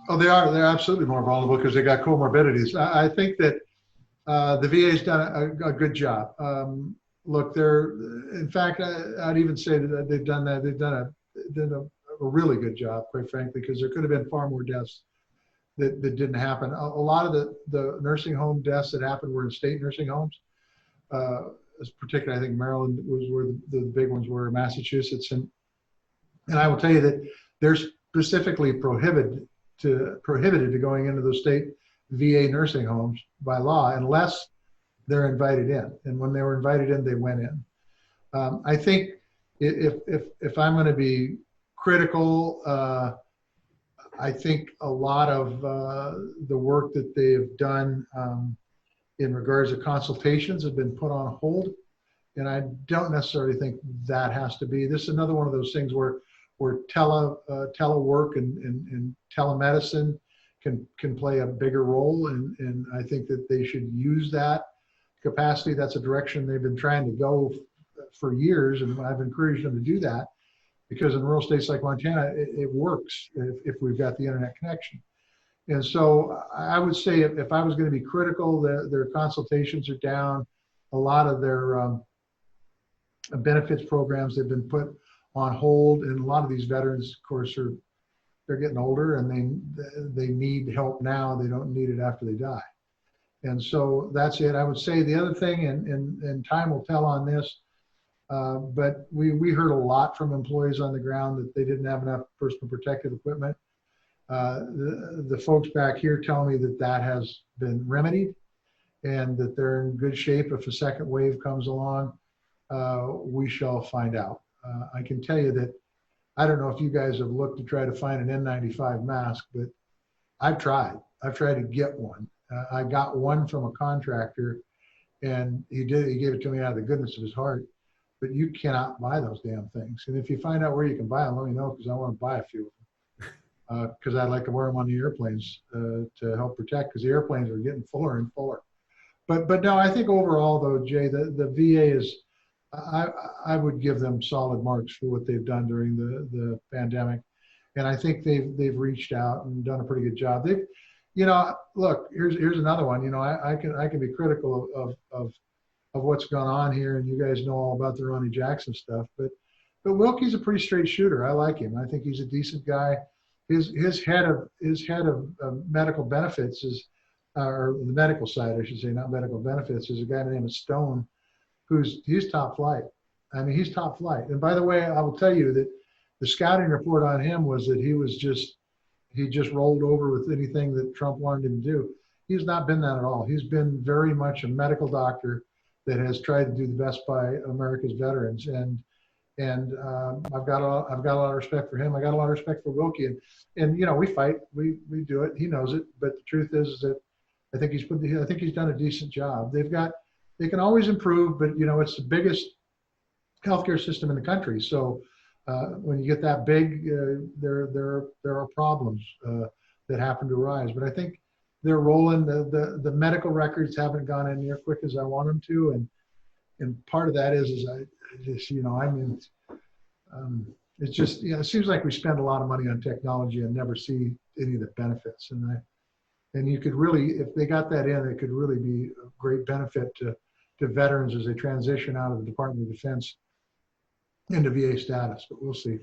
Oh, they are. They're absolutely more vulnerable because they got comorbidities. I think that the VA's done a good job. Look, they're, in fact, I'd even say that they've done that. Did a really good job, quite frankly, because there could have been far more deaths that didn't happen. A lot of the nursing home deaths that happened were in state nursing homes. Uh, Particularly, I think Maryland was where the big ones were, Massachusetts, and I will tell you that they're specifically prohibited to going into those state VA nursing homes by law unless they're invited in. And when they were invited in, they went in. I think if I'm going to be critical, I think a lot of the work that they have done in regards to consultations have been put on hold. And I don't necessarily think that has to be. This is another one of those things where telework and telemedicine can play a bigger role. And I think that they should use that capacity. That's a direction they've been trying to go for years. And I've encouraged them to do that because in rural states like Montana, it works if we've got the internet connection. And so I would say if I was going to be critical, their consultations are down. A lot of their benefits programs have been put on hold, and a lot of these veterans, of course, they're getting older and they need help now. They don't need it after they die. And so that's it. I would say the other thing, and time will tell on this, but we heard a lot from employees on the ground that they didn't have enough personal protective equipment. The folks back here tell me that has been remedied and that they're in good shape. If a second wave comes along, we shall find out. I can tell you that I don't know if you guys have looked to try to find an N95 mask, but I've tried. I've tried to get one. I got one from a contractor, and he gave it to me out of the goodness of his heart. But you cannot buy those damn things. And if you find out where you can buy them, let me know because I want to buy a few of them. Because I'd like to wear them on the airplanes to help protect. Because the airplanes are getting fuller and fuller. But no, I think overall though, Jay, the VA is. I would give them solid marks for what they've done during the pandemic, and I think they've reached out and done a pretty good job. They've, look, here's another one. I can be critical of what's gone on here, and you guys know all about the Ronnie Jackson stuff, but Wilkie's a pretty straight shooter. I like him. I think he's a decent guy. His head of medical benefits is, or the medical side, I should say, not medical benefits, is a guy named Stone. He's top flight. I mean, he's top flight. And by the way, I will tell you that the scouting report on him was that he just rolled over with anything that Trump wanted him to do. He's not been that at all. He's been very much a medical doctor that has tried to do the best by America's veterans. And I've got a lot of respect for him. I got a lot of respect for Wilkie. And we fight. We do it. He knows it. But the truth is that I think he's done a decent job. They can always improve, but it's the biggest healthcare system in the country. So when you get that big, there are problems that happen to arise. But I think they're rolling. The medical records haven't gone in near quick as I want them to, and part of that is I just it's just it seems like we spend a lot of money on technology and never see any of the benefits. And you could really, if they got that in, it could really be a great benefit to veterans as they transition out of the Department of Defense into VA status, but we'll see.